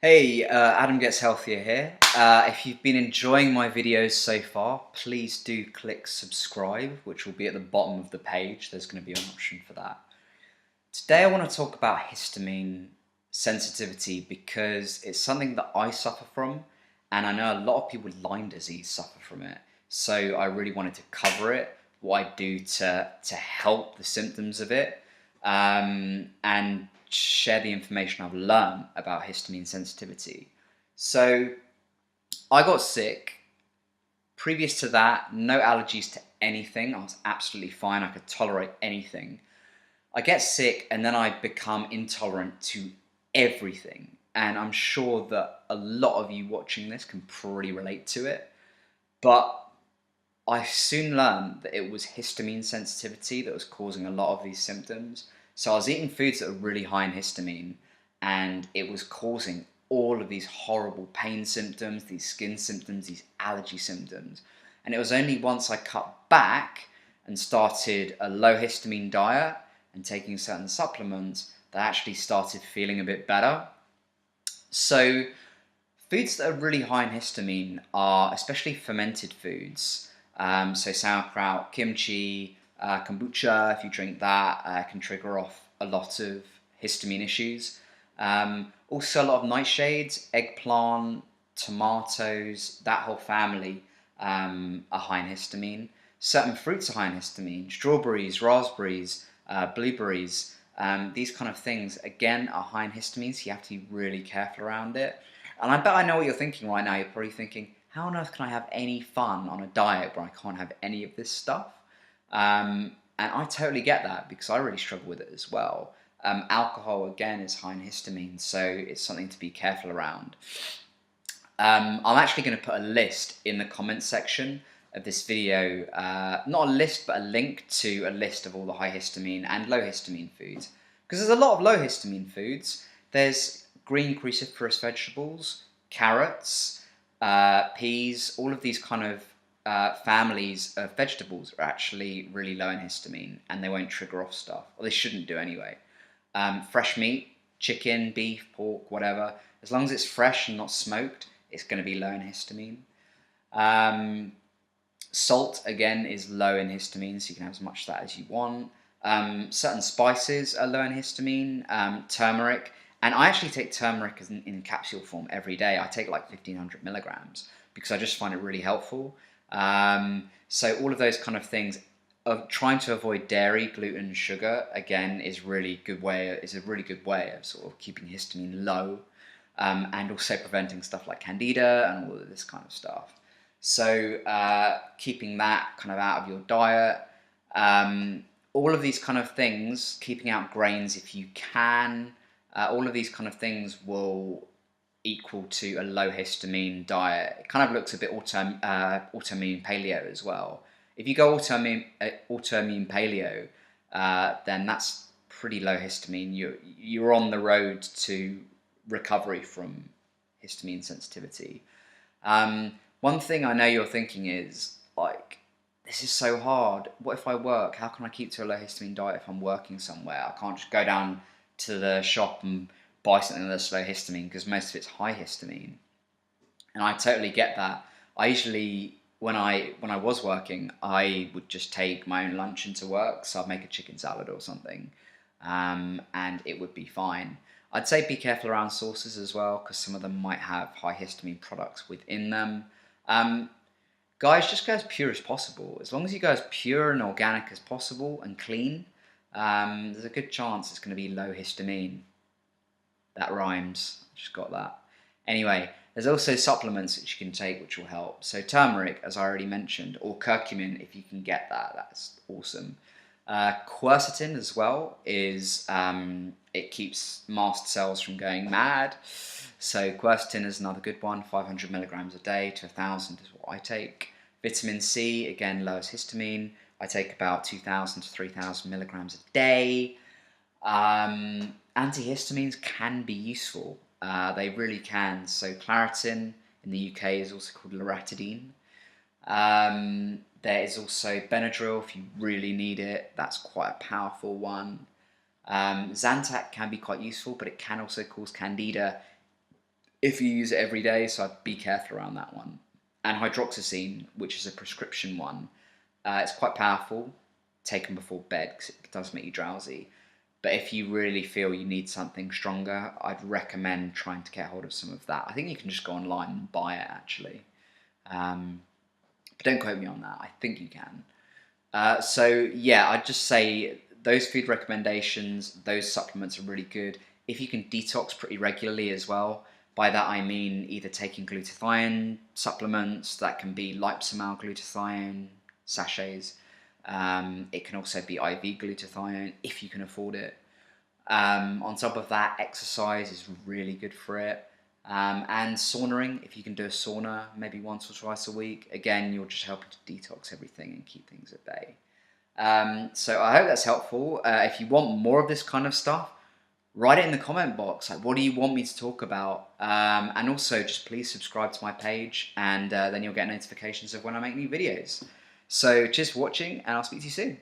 Hey, Adam Gets Healthier here. If you've been enjoying my videos so far, please do click subscribe, which will be at the bottom of the page. There's going to be an option for that. Today I want to talk about histamine sensitivity because it's something that I suffer from, and I know a lot of people with Lyme disease suffer from it. So I really wanted to cover it, what I do to help the symptoms of it, and share the information I've learned about histamine sensitivity. So I got sick. Previous to that, no allergies to anything. I was absolutely fine. I could tolerate anything. I get sick and then I become intolerant to everything. And I'm sure that a lot of you watching this can probably relate to it. But I soon learned that it was histamine sensitivity that was causing a lot of these symptoms. So I was eating foods that were really high in histamine, and it was causing all of these horrible pain symptoms, these skin symptoms, these allergy symptoms. And it was only once I cut back and started a low histamine diet and taking certain supplements that I actually started feeling a bit better. So foods that are really high in histamine are especially fermented foods. So sauerkraut, kimchi, kombucha, if you drink that, can trigger off a lot of histamine issues. Also a lot of nightshades, eggplant, tomatoes, that whole family are high in histamine. Certain fruits are high in histamine, strawberries, raspberries, blueberries, these kind of things, again, are high in histamine, so you have to be really careful around it. And I bet I know what you're thinking right now. You're probably thinking, how on earth can I have any fun on a diet where I can't have any of this stuff? And I totally get that because I really struggle with it as well. Alcohol, again, is high in histamine, so it's something to be careful around. I'm actually going to put a list in the comments section of this video, not a list, but a link to a list of all the high histamine and low histamine foods. Because there's a lot of low histamine foods. There's green cruciferous vegetables, carrots, peas, all of these kind of families of vegetables are actually really low in histamine, and they won't trigger off stuff, or they shouldn't do anyway. Fresh meat, chicken, beef, pork, whatever, as long as it's fresh and not smoked, it's going to be low in histamine. Salt, again, is low in histamine, so you can have as much of that as you want. Certain spices are low in histamine, turmeric, and I actually take turmeric in capsule form every day. I take like 1,500 milligrams because I just find it really helpful. So all of those kind of things of trying to avoid dairy, gluten, sugar, again, is a really good way of sort of keeping histamine low, and also preventing stuff like candida and all of this kind of stuff. So keeping that kind of out of your diet, all of these kind of things, keeping out grains if you can, all of these kind of things will equal to a low histamine diet. It kind of looks a bit autoimmune paleo as well. If you go autoimmune paleo, then that's pretty low histamine. You're on the road to recovery from histamine sensitivity. One thing I know you're thinking is, like, this is so hard. What if I work? How can I keep to a low histamine diet if I'm working somewhere? I can't just go down to the shop and buy something that's low histamine because most of it's high histamine. And I totally get that. I usually, when I was working, I would just take my own lunch into work. So I'd make a chicken salad or something, and it would be fine. I'd say be careful around sauces as well, because some of them might have high histamine products within them. Guys, just go as pure as possible. As long as you go as pure and organic as possible and clean, there's a good chance it's going to be low histamine. That rhymes. Just got that. Anyway, there's also supplements which you can take which will help. So turmeric, as I already mentioned, or curcumin, if you can get that, that's awesome. Quercetin as well is, it keeps mast cells from going mad. So quercetin is another good one, 500 milligrams a day to 1,000 is what I take. Vitamin C, again, low as histamine. I take about 2,000 to 3,000 milligrams a day. Antihistamines can be useful. They really can. So Claritin in the UK is also called loratadine. There is also Benadryl if you really need it. That's quite a powerful one. Zantac can be quite useful, but it can also cause candida if you use it every day, so I'd be careful around that one. And hydroxyzine, which is a prescription one, it's quite powerful, taken before bed because it does make you drowsy. But if you really feel you need something stronger, I'd recommend trying to get hold of some of that. I think you can just go online and buy it, actually. But don't quote me on that. I think you can. So yeah, I'd just say those food recommendations, those supplements are really good. If you can detox pretty regularly as well, by that I mean either taking glutathione supplements, that can be liposomal glutathione sachets. It can also be IV glutathione if you can afford it. On top of that, exercise is really good for it. And saunaing, if you can do a sauna maybe once or twice a week, again, you're just helping to detox everything and keep things at bay. So I hope that's helpful. If you want more of this kind of stuff, write it in the comment box. Like, what do you want me to talk about? And also, just please subscribe to my page, and then you'll get notifications of when I make new videos. So cheers for watching, and I'll speak to you soon.